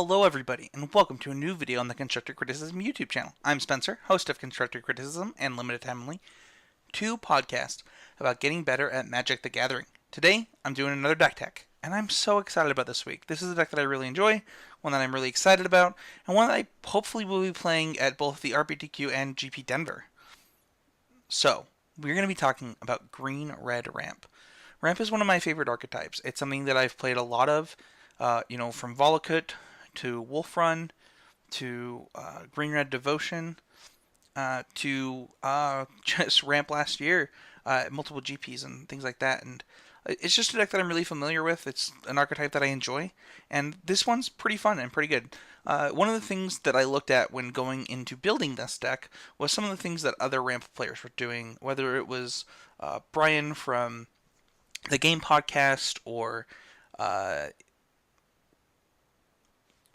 Hello everybody, and welcome to a new video on the Constructive Criticism YouTube channel. I'm Spencer, host of Constructive Criticism and Limited Time Only, two podcasts about getting better at Magic the Gathering. Today, I'm doing another deck tech, and I'm so excited about this week. This is a deck that I really enjoy, one that I'm really excited about, and one that I hopefully will be playing at both the RPTQ and GP Denver. So, we're going to be talking about green-red ramp. Ramp is one of my favorite archetypes. It's something that I've played a lot of, from Volakut to Wolfrun to Green-Red Devotion to just Ramp last year, multiple GPs and things like that. And it's just a deck that I'm really familiar with. It's an archetype that I enjoy, and this one's pretty fun and pretty good. One of the things that I looked at when going into building this deck was some of the things that other Ramp players were doing, whether it was Brian from the Game Podcast or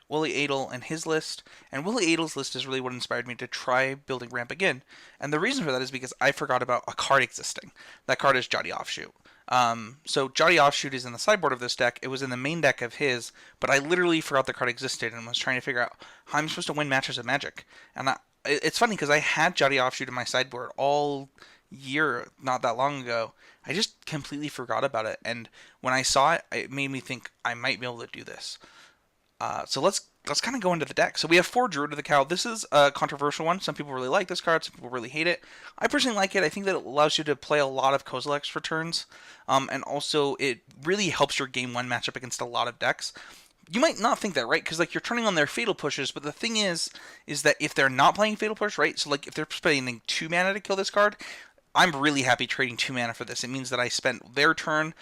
Willie Adel and his list. And Willie Adel's list is really what inspired me to try building Ramp again. And the reason for that is because I forgot about a card existing. That card is Jaddi Offshoot. So Jaddi Offshoot is in the sideboard of this deck. It was in the main deck of his, but I literally forgot the card existed and was trying to figure out how I'm supposed to win matches of Magic. And it's funny because I had Jaddi Offshoot in my sideboard all year not that long ago. I just completely forgot about it, and when I saw it, it made me think I might be able to do this. So let's kind of go into the deck. So we have 4 Druid of the Cowl. This is a controversial one. Some people really like this card. Some people really hate it. I personally like it. I think that it allows you to play a lot of Kozileks for turns, and also it really helps your game 1 matchup against a lot of decks. You might not think that, right? Because like you're turning on their Fatal Pushes, but the thing is that if they're not playing Fatal Push, right? So like if they're spending 2 mana to kill this card, I'm really happy trading 2 mana for this. It means that I spent their turn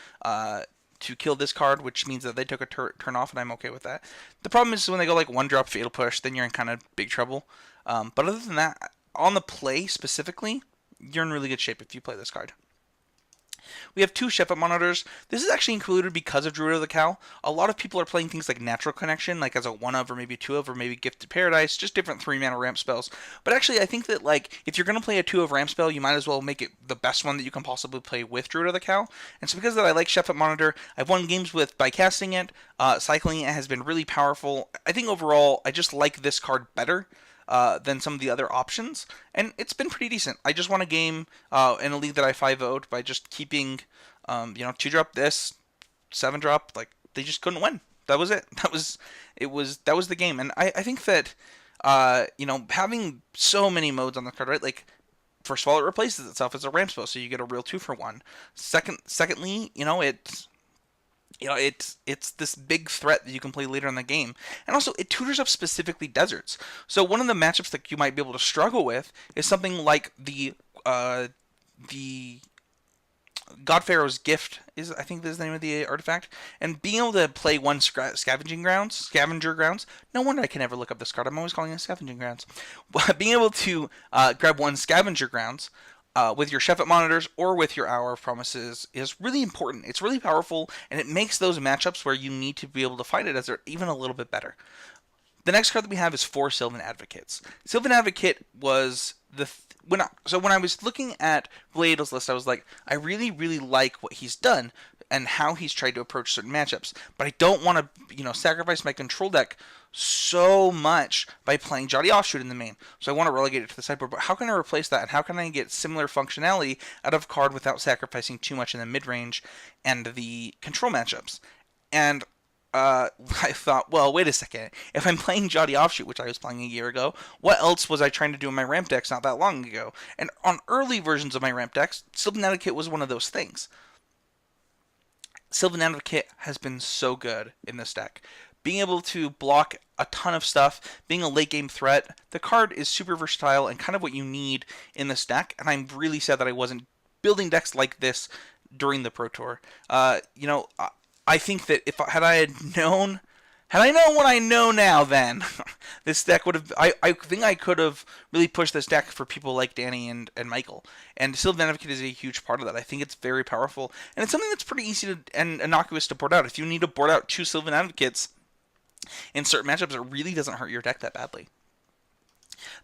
to kill this card, which means that they took a turn off, and I'm okay with that. The problem is when they go like 1-drop Fatal Push, then you're in kind of big trouble. But other than that, on the play specifically, you're in really good shape if you play this card. We have 2 Shefet Monitors. This is actually included because of Druid of the Cowl. A lot of people are playing things like Natural Connection, like as a 1-of or maybe 2-of or maybe Gifted Paradise, just different 3-mana ramp spells. But actually, I think that like if you're going to play a 2-of ramp spell, you might as well make it the best one that you can possibly play with Druid of the Cowl. And so because of that, I like Shefet Monitor. I've won games by casting it. Cycling it has been really powerful. I think overall, I just like this card better than some of the other options, and it's been pretty decent. I just won a game in a league that I 5-0'd by just keeping, 2-drop this, 7-drop, like, they just couldn't win. That was it. That was the game, and I think that, having so many modes on the card, right, like, first of all, it replaces itself as a ramp spell, so you get a real 2-for-1. Secondly, it's this big threat that you can play later in the game. And also, it tutors up specifically deserts. So one of the matchups that you might be able to struggle with is something like the God-Pharaoh's Gift, I think is the name of the artifact. And being able to play one Scavenger Grounds, no wonder I can never look up this card. I'm always calling it Scavenger Grounds. Being able to grab one Scavenger Grounds with your Shefet Monitors or with your Hour of Promises is really important. It's really powerful, and it makes those matchups where you need to be able to fight it as even a little bit better. The next card that we have is 4 Sylvan Advocates. Sylvan Advocate was when I was looking at Blade's list, I was like, I really, really like what he's done and how he's tried to approach certain matchups, but I don't want to, sacrifice my control deck so much by playing Jaddi Offshoot in the main. So I want to relegate it to the sideboard, but how can I replace that, and how can I get similar functionality out of a card without sacrificing too much in the mid-range and the control matchups? And I thought, well, wait a second. If I'm playing Jaddi Offshoot, which I was playing a year ago, what else was I trying to do in my ramp decks not that long ago? And on early versions of my ramp decks, Sylvan Advocate was one of those things. Sylvan Advocate has been so good in this deck. Being able to block a ton of stuff, being a late game threat, the card is super versatile and kind of what you need in this deck, and I'm really sad that I wasn't building decks like this during the Pro Tour. I think that had I known what I know now then, this deck would have, I think I could have really pushed this deck for people like Danny and Michael. And Sylvan Advocate is a huge part of that. I think it's very powerful, and it's something that's pretty easy and innocuous to board out. If you need to board out 2 Sylvan Advocates in certain matchups, it really doesn't hurt your deck that badly.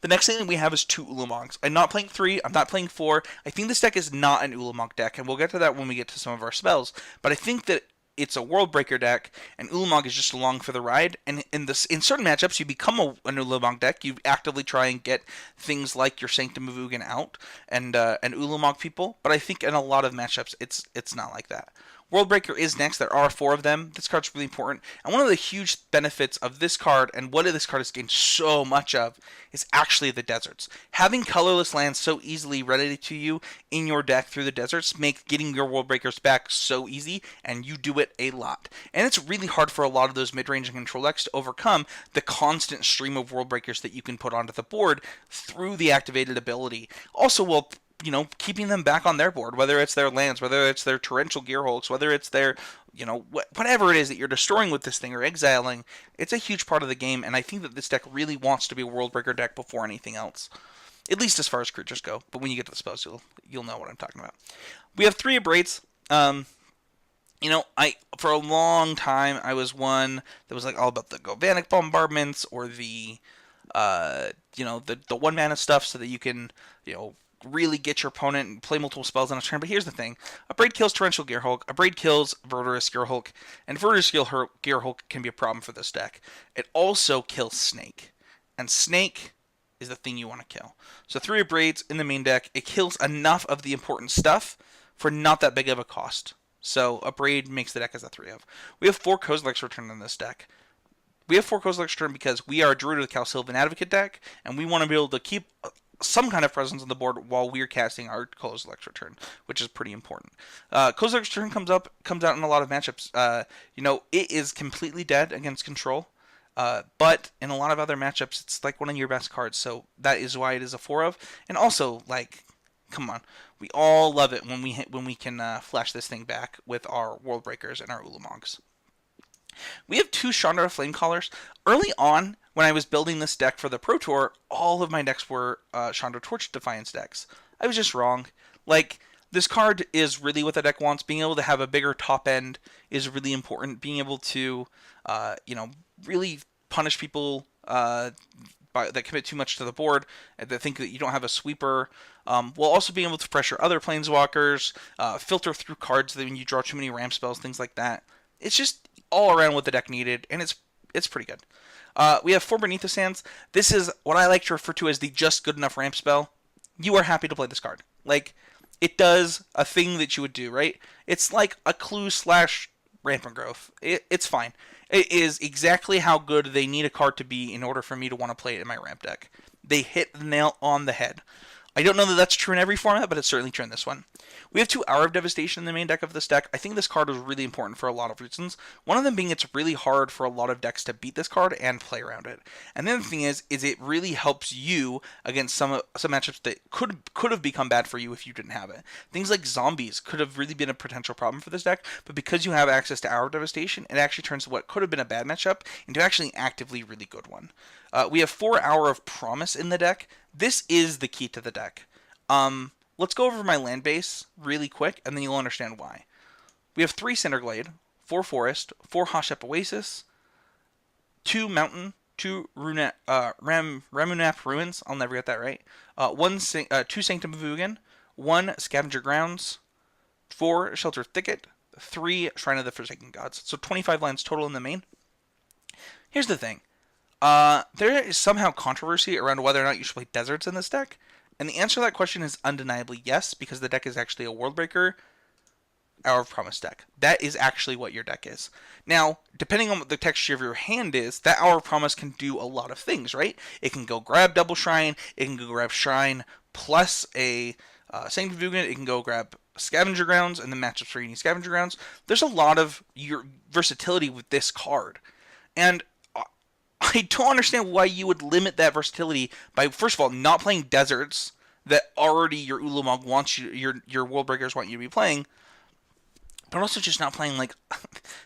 The next thing that we have is 2 Ulamogs. I'm not playing 3, I'm not playing 4. I think this deck is not an Ulamog deck, and we'll get to that when we get to some of our spells. But I think that it's a Worldbreaker deck, and Ulamog is just along for the ride. And in certain matchups, you become an Ulamog deck. You actively try and get things like your Sanctum of Ugin out and Ulamog people. But I think in a lot of matchups, it's not like that. Worldbreaker is next. There are 4 of them. This card's really important. And one of the huge benefits of this card, and what this card has gained so much of, is actually the deserts. Having colorless lands so easily ready to you in your deck through the deserts make getting your Worldbreakers back so easy, and you do it a lot. And it's really hard for a lot of those mid-range and control decks to overcome the constant stream of Worldbreakers that you can put onto the board through the activated ability. Also, will keeping them back on their board, whether it's their lands, whether it's their torrential Gearhulks, whether it's their, whatever it is that you're destroying with this thing or exiling, it's a huge part of the game, and I think that this deck really wants to be a Worldbreaker deck before anything else. At least as far as creatures go, but when you get to the spells, you'll know what I'm talking about. We have 3 Braids. For a long time, I was one that was like all about the Galvanic Bombardments or the 1 mana stuff so that you can, really get your opponent and play multiple spells on a turn. But here's the thing. A Braid kills Torrential Gearhulk, a Braid kills Verdurous Gearhulk, and Verdurous Gearhulk can be a problem for this deck. It also kills Snake, and Snake is the thing you want to kill. So 3 Braids in the main deck. It kills enough of the important stuff for not that big of a cost. So a Braid makes the deck as a 3 of. We have 4 Kozilek's Return in this deck. We have 4 Kozilek's Return because we are a Druid with Cal Sylvan Advocate deck, and we want to be able to keep some kind of presence on the board while we're casting our Kozilek's Return, which is pretty important. Kozilek's Return comes out in a lot of matchups. It is completely dead against control, but in a lot of other matchups, it's like one of your best cards. So that is why it is a 4 of. And also, come on, we all love it when we can flash this thing back with our Worldbreakers and our Ulamogs. We have 2 Chandra Flamecallers. Early on, when I was building this deck for the Pro Tour, all of my decks were Chandra Torch Defiance decks. I was just wrong. This card is really what the deck wants. Being able to have a bigger top end is really important. Being able to, really punish people that commit too much to the board, and that think that you don't have a sweeper, while also being able to pressure other Planeswalkers, filter through cards that when you draw too many ramp spells, things like that. It's just all around what the deck needed, and it's pretty good. We have 4 Beneath the Sands. This is what I like to refer to as the just good enough ramp spell. You are happy to play this card. It does a thing that you would do, right? It's like a clue / ramp and growth. It's fine. It is exactly how good they need a card to be in order for me to want to play it in my ramp deck. They hit the nail on the head. I don't know that that's true in every format, but it's certainly true in this one. We have 2 Hour of Devastation in the main deck of this deck. I think this card is really important for a lot of reasons. One of them being it's really hard for a lot of decks to beat this card and play around it. And the other thing is it really helps you against some matchups that could have become bad for you if you didn't have it. Things like zombies could have really been a potential problem for this deck, but because you have access to Hour of Devastation, it actually turns what could have been a bad matchup into actually an actively really good one. We have 4 Hour of Promise in the deck. This is the key to the deck. Let's go over my land base really quick, and then you'll understand why. We have 3 Cinder Glade, 4 Forest, 4 Hashep Oasis, 2 Mountain, 2 Ramunap Ruins, I'll never get that right, 2 Sanctum of Ugin, 1 Scavenger Grounds, 4 Sheltered Thicket, 3 Shrine of the Forsaken Gods. So 25 lands total in the main. Here's the thing. There is somehow controversy around whether or not you should play deserts in this deck. And the answer to that question is undeniably yes, because the deck is actually a Worldbreaker Hour of Promise deck. That is actually what your deck is. Now, depending on what the texture of your hand is, that Hour of Promise can do a lot of things, right? It can go grab Double Shrine, it can go grab Shrine plus a Sanctum of Ugin, it can go grab Scavenger Grounds, and the matchups for you need Scavenger Grounds. There's a lot of your versatility with this card. And I don't understand why you would limit that versatility by, first of all, not playing deserts that already your Ulamog wants you, your Worldbreakers want you to be playing, but also just not playing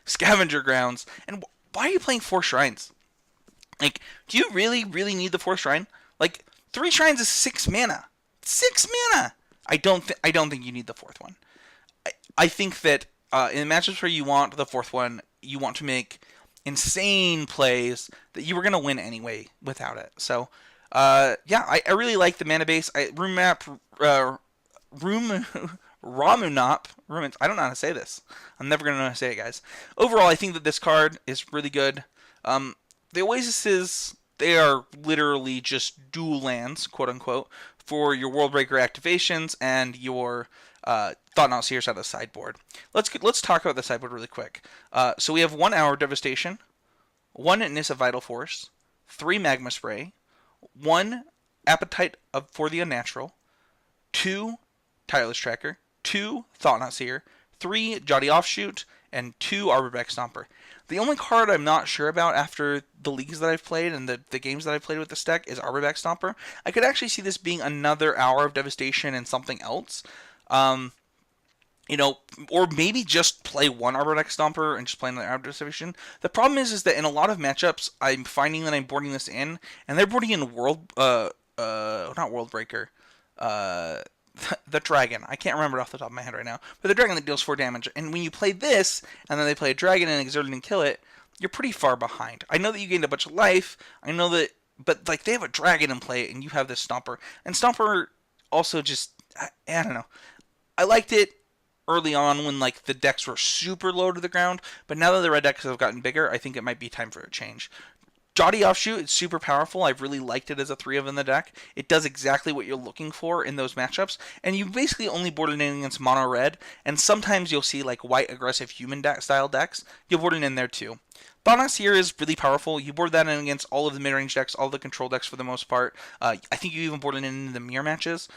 Scavenger Grounds. And why are you playing 4 Shrines? Do you really, really need the 4th Shrine? 3 Shrines is 6 mana. 6 mana. I don't think you need the 4th one. I think that in matchups where you want the 4th one, you want to make insane plays that you were going to win anyway without it. So, I really like the mana base. Ramunap Ramunap Ruins. I don't know how to say this. I'm never going to know how to say it, guys. Overall, I think that this card is really good. The Oasises, they are literally just dual lands, quote unquote, for your Worldbreaker activations and your Thought-Knot Seers out of the sideboard. Let's talk about the sideboard really quick. So we have 1 Hour of Devastation, 1 Nissa Vital Force, 3 Magma Spray, 1 Appetite for the Unnatural, 2 Tireless Tracker, 2 Thought-Knot Seer, 3 Jaddi Offshoot, and 2 Arborback Stomper. The only card I'm not sure about after the leagues that I've played and the games that I've played with this deck is Arborback Stomper. I could actually see this being another Hour of Devastation and something else. Or maybe just play 1 Arborback Stomper and just play another Hour of Devastation. The problem is that in a lot of matchups, I'm finding that I'm boarding this in, and they're boarding in not Worldbreaker, the dragon. I can't remember it off the top of my head right now. But the dragon that deals 4 damage. And when you play this, and then they play a dragon and exert it and kill it, you're pretty far behind. I know that you gained a bunch of life. I know that... But, they have a dragon in play, and you have this Stomper. And Stomper also just... I don't know. I liked it early on when, the decks were super low to the ground. But now that the red decks have gotten bigger, I think it might be time for a change. Jaddi Offshoot is super powerful. I've really liked it as a 3 of in the deck. It does exactly what you're looking for in those matchups. And you basically only board it in against mono red. And sometimes you'll see white aggressive human style decks. You'll board it in there too. Thought-Knot Seer is really powerful. You board that in against all of the mid-range decks, all the control decks for the most part. I think you even board it in the mirror matches.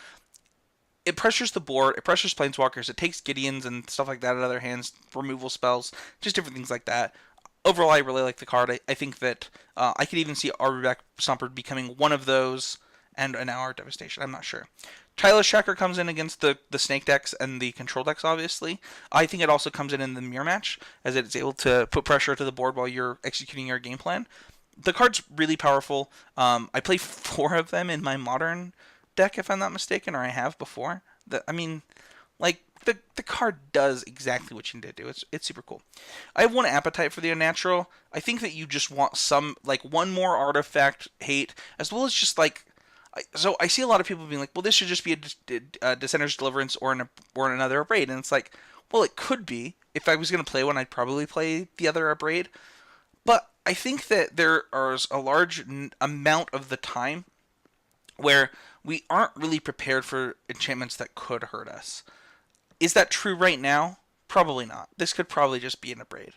It pressures the board, it pressures Planeswalkers, it takes Gideons and stuff like that out of their hands, removal spells, just different things like that. Overall, I really like the card. I think that I could even see Arborback Stomper becoming one of those and an Hour of Devastation. I'm not sure. Tireless Tracker comes in against the snake decks and the control decks, obviously. I think it also comes in the mirror match, as it's able to put pressure to the board while you're executing your game plan. The card's really powerful. I play 4 of them in my modern deck, if I'm not mistaken, or I have before. The card does exactly what you need to do. It's super cool. I have 1 Appetite for the Unnatural. I think that you just want one more artifact hate, as well as just so I see a lot of people being like, well, this should just be a Dissenter's Deliverance or another Abrade, and it's well, it could be. If I was going to play one, I'd probably play the other Abrade. But I think that there is a large amount of the time where we aren't really prepared for enchantments that could hurt us. Is that true right now? Probably not. This could probably just be an Abrade.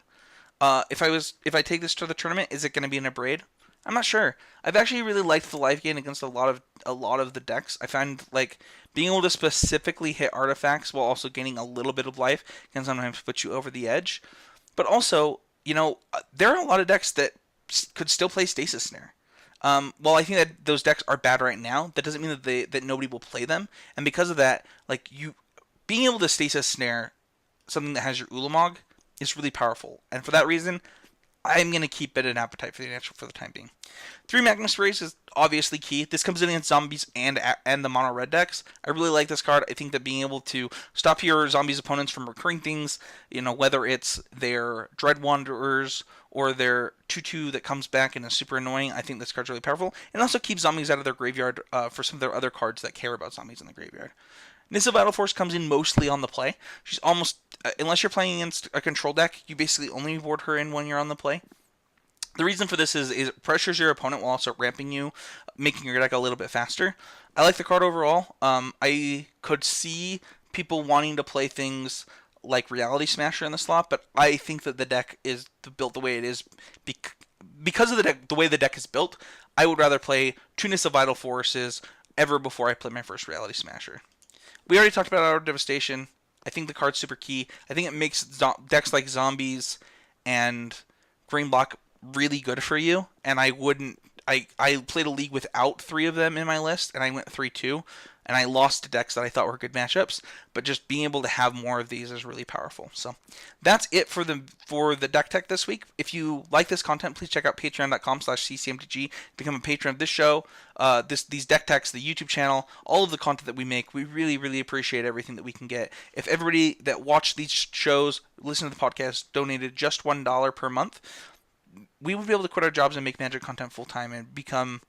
If I take this to the tournament, is it going to be an Abrade? I'm not sure. I've actually really liked the life gain against a lot of the decks. I find being able to specifically hit artifacts while also gaining a little bit of life can sometimes put you over the edge. But also, there are a lot of decks that could still play Stasis Snare. While I think that those decks are bad right now, that doesn't mean that nobody will play them. And because of that, being able to Stasis Snare something that has your Ulamog is really powerful. And for that reason, I'm going to keep it an Appetite for the Unnatural for the time being. 3 Magma Sprays is obviously key. This comes in against zombies and the mono red decks. I really like this card. I think that being able to stop your zombies' opponents from recurring things, whether it's their Dread Wanderers or their 2/2 that comes back and is super annoying, I think this card's really powerful. And also keeps zombies out of their graveyard for some of their other cards that care about zombies in the graveyard. Nissa Vital Force comes in mostly on the play. She's almost, unless you're playing against a control deck, you basically only board her in when you're on the play. The reason for this is it pressures your opponent while also ramping you, making your deck a little bit faster. I like the card overall. I could see people wanting to play things like Reality Smasher in the slot, but I think that the deck is built the way it is because of the way the deck is built. I would rather play 2 Nissa Vital Forces ever before I play my first Reality Smasher. We already talked about Hour of Devastation. I think the card's super key. I think it makes decks like Zombies and Green Block really good for you. And I played a league without 3 of them in my list, and I went 3-2. And I lost to decks that I thought were good matchups. But just being able to have more of these is really powerful. So that's it for the deck tech this week. If you like this content, please check out patreon.com/ccmtg. Become a patron of this show, these deck techs, the YouTube channel, all of the content that we make. We really, really appreciate everything that we can get. If everybody that watched these shows, listen to the podcast, donated just $1 per month, we would be able to quit our jobs and make Magic content full time and become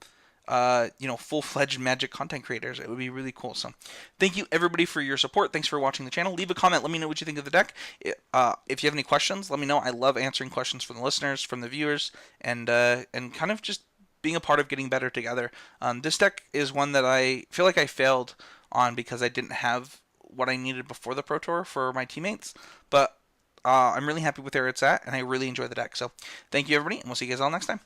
full-fledged Magic content creators. It would be really cool. So thank you everybody for your support. Thanks for watching the channel. Leave a comment. Let me know what you think of the deck. If you have any questions, let me know. I love answering questions from the listeners, from the viewers, and kind of just being a part of getting better together. This deck is one that I feel like I failed on because I didn't have what I needed before the Pro Tour for my teammates, but I'm really happy with where it's at, and I really enjoy the deck. So thank you everybody, and we'll see you guys all next time.